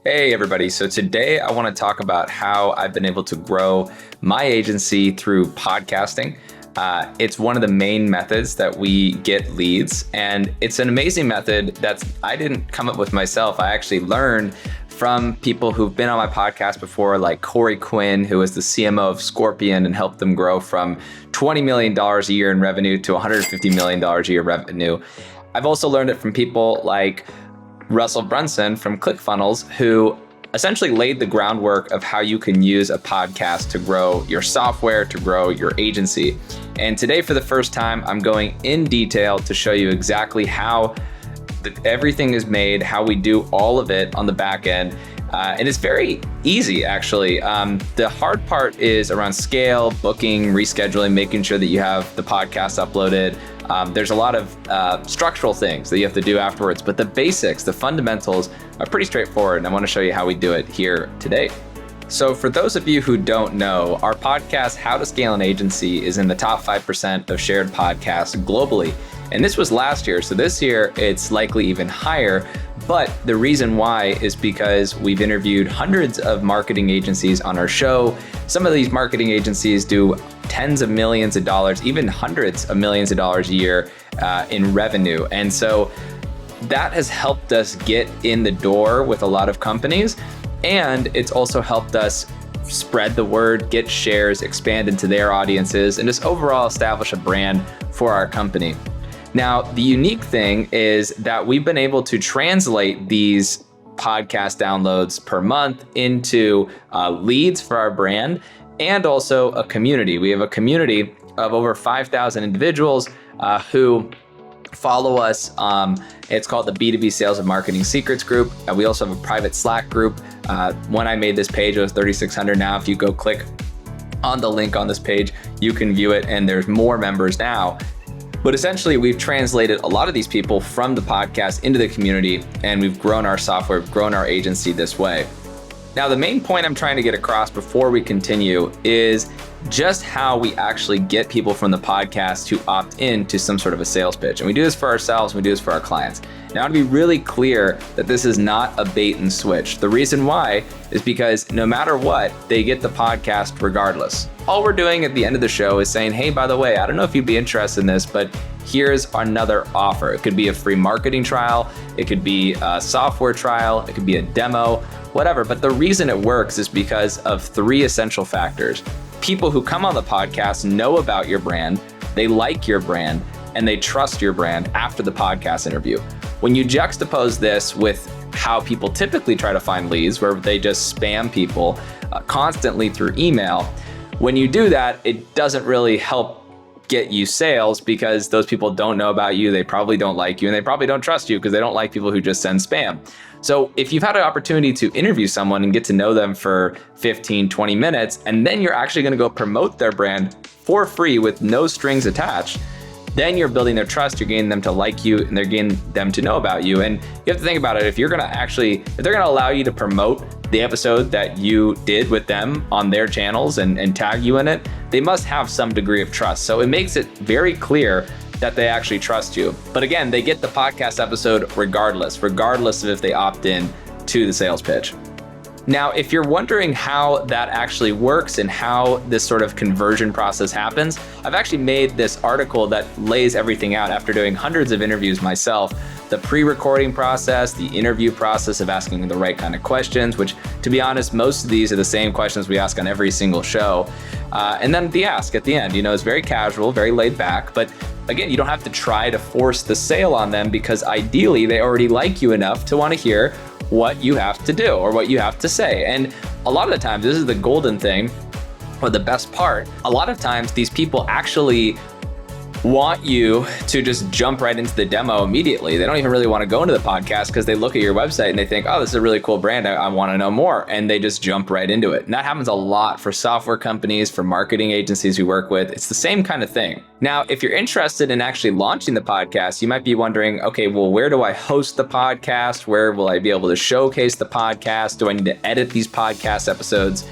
Hey everybody, so today I want to talk about how I've been able to grow my agency through podcasting. It's one of the main methods that we get leads, and it's an amazing method that I didn't come up with myself. I actually learned from people who've been on my podcast before, like Corey Quinn, who is the CMO of Scorpion and helped them grow from $20 million a year in revenue to $150 million a year revenue. I've also learned it from people like Russell Brunson from ClickFunnels, who essentially laid the groundwork of how you can use a podcast to grow your software, to grow your agency. And today, for the first time, I'm going in detail to show you exactly how everything is made, how we do all of it on the back end. And it's very easy, actually. The hard part is around scale, booking, rescheduling, making sure that you have the podcast uploaded. There's a lot of structural things that you have to do afterwards, but the basics, the fundamentals are pretty straightforward, and I want to show you how we do it here today. So for those of you who don't know, our podcast, How to Scale an Agency, is in the top 5% of shared podcasts globally. And this was last year, so this year it's likely even higher. But the reason why is because we've interviewed hundreds of marketing agencies on our show. Some of these marketing agencies do tens of millions of dollars, even hundreds of millions of dollars a year in revenue. And so that has helped us get in the door with a lot of companies. And it's also helped us spread the word, get shares, expand into their audiences, and just overall establish a brand for our company. Now, the unique thing is that we've been able to translate these podcast downloads per month into leads for our brand and also a community. We have a community of over 5,000 individuals who follow us. It's called the B2B Sales and Marketing Secrets Group. We also have a private Slack group. When I made this page, it was 3,600. Now, if you go click on the link on this page, you can view it, and there's more members now. But essentially, we've translated a lot of these people from the podcast into the community, and we've grown our software, we've grown our agency this way. Now, the main point I'm trying to get across before we continue is just how we actually get people from the podcast to opt in to some sort of a sales pitch. And we do this for ourselves, and we do this for our clients. Now, to be really clear that this is not a bait and switch. The reason why is because no matter what, they get the podcast regardless. All we're doing at the end of the show is saying, hey, by the way, I don't know if you'd be interested in this, but here's another offer. It could be a free marketing trial. It could be a software trial. It could be a demo, whatever. But the reason it works is because of three essential factors. People who come on the podcast know about your brand, they like your brand, and they trust your brand after the podcast interview. When you juxtapose this with how people typically try to find leads, where they just spam people constantly through email, when you do that, it doesn't really help get you sales because those people don't know about you, they probably don't like you, and they probably don't trust you because they don't like people who just send spam. So if you've had an opportunity to interview someone and get to know them for 15, 20 minutes, and then you're actually gonna go promote their brand for free with no strings attached, then you're building their trust, you're getting them to like you, and they're getting them to know about you. And you have to think about it, if they're gonna allow you to promote the episode that you did with them on their channels and tag you in it, they must have some degree of trust. So it makes it very clear that they actually trust you. But again, they get the podcast episode regardless of if they opt in to the sales pitch. Now, if you're wondering how that actually works and how this sort of conversion process happens, I've actually made this article that lays everything out after doing hundreds of interviews myself. The pre-recording process, the interview process of asking the right kind of questions, which, to be honest, most of these are the same questions we ask on every single show. And then the ask at the end, it's very casual, very laid back, but again, you don't have to try to force the sale on them because ideally they already like you enough to want to hear what you have to do or what you have to say. And a lot of the times, this is the golden thing, or the best part, a lot of times these people actually want you to just jump right into the demo immediately. They don't even really want to go into the podcast because they look at your website and they think, oh, this is a really cool brand. I want to know more. And they just jump right into it. And that happens a lot for software companies, for marketing agencies we work with. It's the same kind of thing. Now, if you're interested in actually launching the podcast, you might be wondering, okay, well, where do I host the podcast? Where will I be able to showcase the podcast? Do I need to edit these podcast episodes?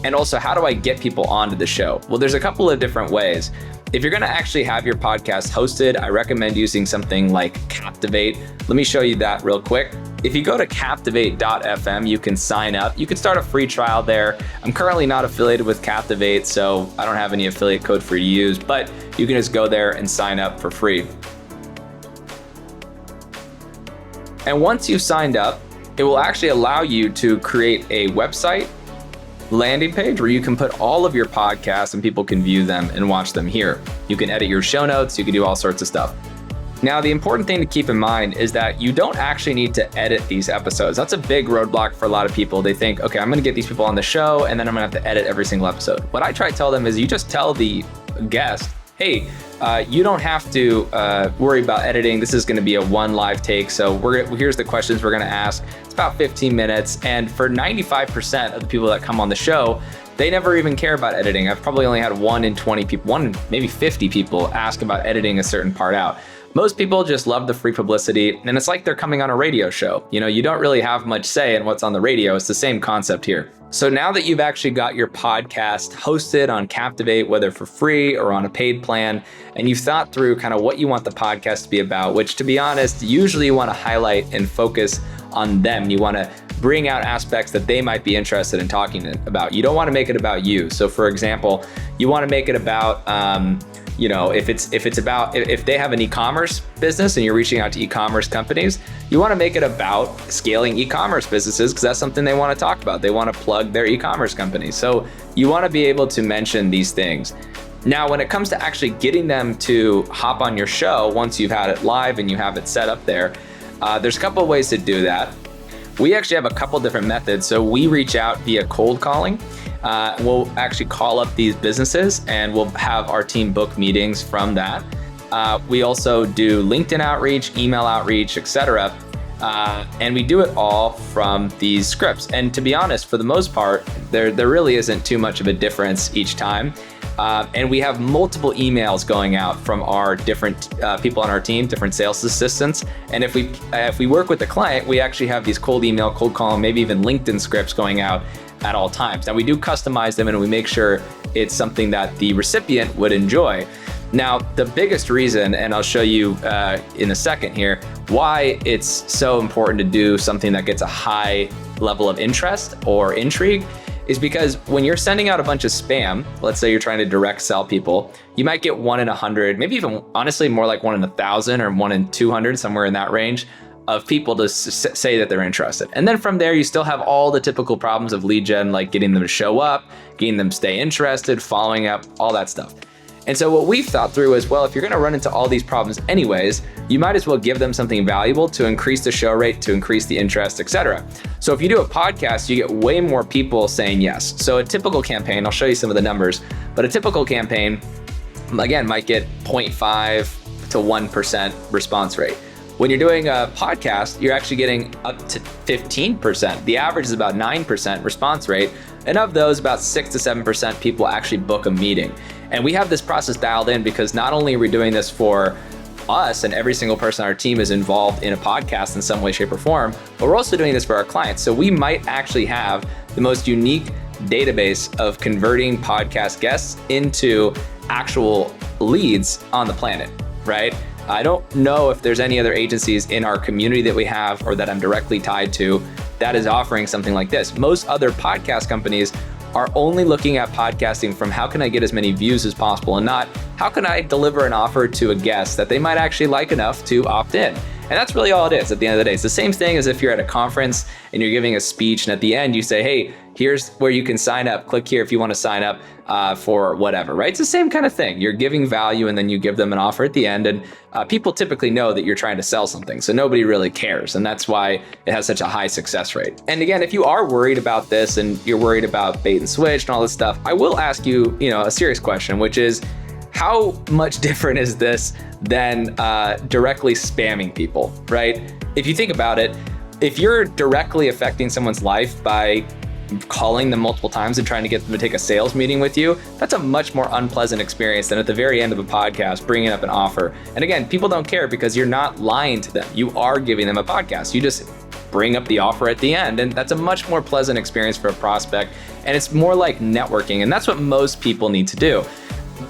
And also, how do I get people onto the show? Well, there's a couple of different ways. If you're gonna actually have your podcast hosted, I recommend using something like Captivate. Let me show you that real quick. If you go to Captivate.fm, you can sign up. You can start a free trial there. I'm currently not affiliated with Captivate, so I don't have any affiliate code for you to use, but you can just go there and sign up for free. And once you've signed up, it will actually allow you to create a website landing page where you can put all of your podcasts and people can view them and watch them here. You can edit your show notes, you can do all sorts of stuff. Now, the important thing to keep in mind is that you don't actually need to edit these episodes. That's a big roadblock for a lot of people. They think, okay, I'm gonna get these people on the show and then I'm gonna have to edit every single episode. What I try to tell them is you just tell the guest, hey, you don't have to worry about editing. This is gonna be a one live take. So here's the questions we're gonna ask. It's about 15 minutes. And for 95% of the people that come on the show, they never even care about editing. I've probably only had 1 in 20 people, 1 in maybe 50 people ask about editing a certain part out. Most people just love the free publicity, and it's like they're coming on a radio show. You know, you don't really have much say in what's on the radio. It's the same concept here. So now that you've actually got your podcast hosted on Captivate, whether for free or on a paid plan, and you've thought through kind of what you want the podcast to be about, which to be honest, usually you want to highlight and focus on them. You want to bring out aspects that they might be interested in talking about. You don't want to make it about you. So for example, you want to make it about, if they have an e-commerce business and you're reaching out to e-commerce companies, you want to make it about scaling e-commerce businesses because that's something they want to talk about. They want to plug their e-commerce company. So you want to be able to mention these things. Now, when it comes to actually getting them to hop on your show, once you've had it live and you have it set up there, there's a couple of ways to do that. We actually have a couple different methods. So we reach out via cold calling. We'll actually call up these businesses and we'll have our team book meetings from that. We also do LinkedIn outreach, email outreach, etc. And we do it all from these scripts. And to be honest, for the most part, there really isn't too much of a difference each time. And we have multiple emails going out from our different people on our team, different sales assistants. And if we work with the client, we actually have these cold email, cold call, maybe even LinkedIn scripts going out at all times. Now we do customize them and we make sure it's something that the recipient would enjoy. Now, the biggest reason, and I'll show you in a second here, why it's so important to do something that gets a high level of interest or intrigue is because when you're sending out a bunch of spam, let's say you're trying to direct sell people, you might get 1 in 100, maybe even honestly more like 1 in 1,000 or 1 in 200, somewhere in that range of people to say that they're interested. And then from there, you still have all the typical problems of lead gen, like getting them to show up, getting them to stay interested, following up, all that stuff. And so what we've thought through is, well, if you're gonna run into all these problems anyways, you might as well give them something valuable to increase the show rate, to increase the interest, etc. So if you do a podcast, you get way more people saying yes. So a typical campaign, I'll show you some of the numbers, but a typical campaign, again, might get 0.5 to 1% response rate. When you're doing a podcast, you're actually getting up to 15%. The average is about 9% response rate. And of those, about 6 to 7% people actually book a meeting. And we have this process dialed in because not only are we doing this for us and every single person on our team is involved in a podcast in some way, shape, or form, but we're also doing this for our clients. So we might actually have the most unique database of converting podcast guests into actual leads on the planet, right? I don't know if there's any other agencies in our community that we have or that I'm directly tied to that is offering something like this. Most other podcast companies are only looking at podcasting from how can I get as many views as possible and not how can I deliver an offer to a guest that they might actually like enough to opt in. And that's really all it is at the end of the day. It's the same thing as if you're at a conference and you're giving a speech and at the end you say, hey, here's where you can sign up. Click here if you want to sign up for whatever, right? It's the same kind of thing. You're giving value and then you give them an offer at the end. And people typically know that you're trying to sell something. So nobody really cares. And that's why it has such a high success rate. And again, if you are worried about this and you're worried about bait and switch and all this stuff, I will ask you, a serious question, which is, how much different is this than directly spamming people, right? If you think about it, if you're directly affecting someone's life by calling them multiple times and trying to get them to take a sales meeting with you, that's a much more unpleasant experience than at the very end of a podcast, bringing up an offer. And again, people don't care because you're not lying to them. You are giving them a podcast. You just bring up the offer at the end. And that's a much more pleasant experience for a prospect. And it's more like networking. And that's what most people need to do.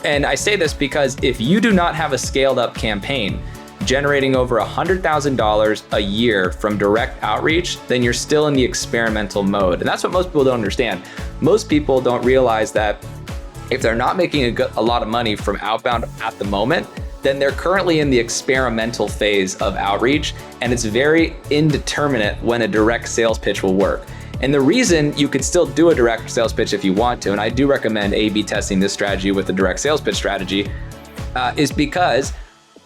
And I say this because if you do not have a scaled up campaign, generating over $100,000 a year from direct outreach, then you're still in the experimental mode. And that's what most people don't understand. Most people don't realize that if they're not making a lot of money from outbound at the moment, then they're currently in the experimental phase of outreach, and it's very indeterminate when a direct sales pitch will work. And the reason you could still do a direct sales pitch if you want to, and I do recommend A/B testing this strategy with the direct sales pitch strategy, is because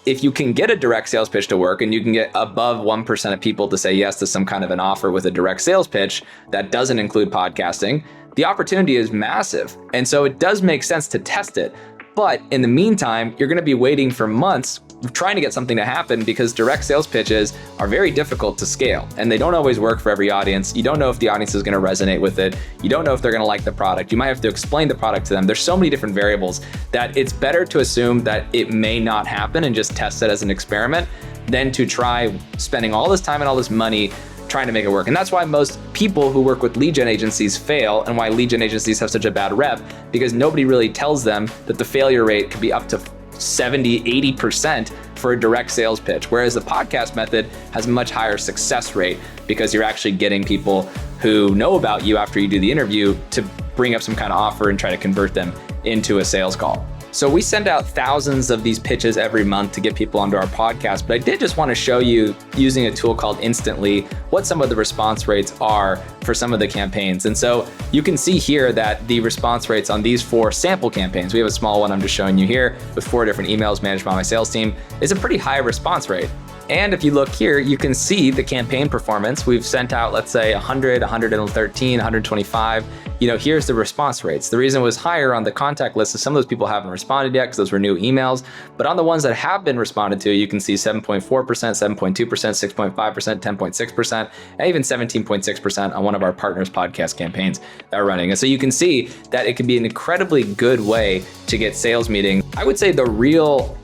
if you can get a direct sales pitch to work and you can get above 1% of people to say yes to some kind of an offer with a direct sales pitch that doesn't include podcasting, the opportunity is massive. And so it does make sense to test it. But in the meantime, you're going to be waiting for months trying to get something to happen because direct sales pitches are very difficult to scale and they don't always work for every audience. You don't know if the audience is going to resonate with it. You don't know if they're going to like the product. You might have to explain the product to them. There's so many different variables that it's better to assume that it may not happen and just test it as an experiment than to try spending all this time and all this money trying to make it work. And that's why most people who work with lead gen agencies fail and why lead gen agencies have such a bad rep, because nobody really tells them that the failure rate could be up to 70, 80% for a direct sales pitch. Whereas the podcast method has a much higher success rate because you're actually getting people who know about you after you do the interview to bring up some kind of offer and try to convert them into a sales call. So we send out thousands of these pitches every month to get people onto our podcast, but I did just want to show you using a tool called Instantly what some of the response rates are for some of the campaigns. And so you can see here that the response rates on these 4 sample campaigns, we have a small one I'm just showing you here with 4 different emails managed by my sales team, is a pretty high response rate. And if you look here, you can see the campaign performance. We've sent out, let's say 100, 113, 125. Here's the response rates. The reason it was higher on the contact list is some of those people haven't responded yet because those were new emails. But on the ones that have been responded to, you can see 7.4%, 7.2%, 6.5%, 10.6%, and even 17.6% on one of our partners' podcast campaigns that are running. And so you can see that it can be an incredibly good way to get sales meetings. I would say the real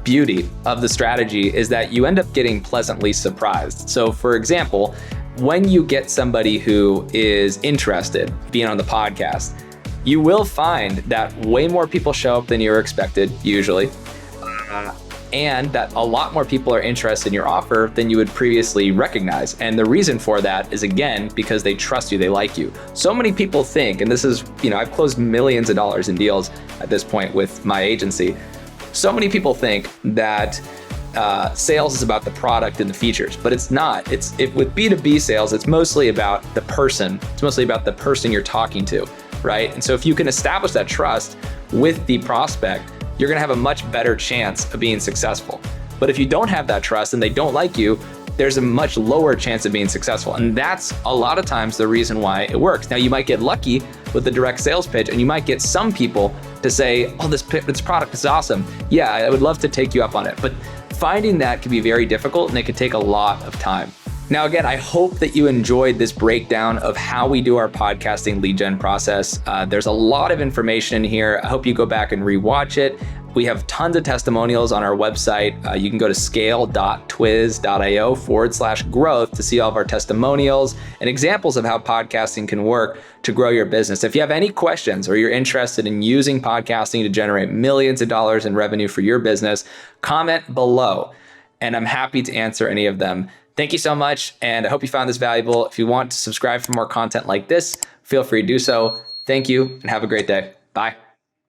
beauty of the strategy is that you end up getting pleasantly surprised. So for example, when you get somebody who is interested being on the podcast, you will find that way more people show up than you were expected, usually, and that a lot more people are interested in your offer than you would previously recognize. And the reason for that is, again, because they trust you, they like you. So many people think, and this is, I've closed millions of dollars in deals at this point with my agency. So many people think that sales is about the product and the features, but it's not. With B2B sales, it's mostly about the person. It's mostly about the person you're talking to, right? And so if you can establish that trust with the prospect, you're gonna have a much better chance of being successful. But if you don't have that trust and they don't like you, there's a much lower chance of being successful. And that's a lot of times the reason why it works. Now, you might get lucky with the direct sales pitch and you might get some people to say, oh, this product is awesome. Yeah, I would love to take you up on it. But finding that can be very difficult and it can take a lot of time. Now, again, I hope that you enjoyed this breakdown of how we do our podcasting lead gen process. There's a lot of information in here. I hope you go back and rewatch it. We have tons of testimonials on our website. You can go to scale.twiz.io/growth to see all of our testimonials and examples of how podcasting can work to grow your business. If you have any questions or you're interested in using podcasting to generate millions of dollars in revenue for your business, comment below and I'm happy to answer any of them. Thank you so much, and I hope you found this valuable. If you want to subscribe for more content like this, feel free to do so. Thank you, and have a great day. Bye.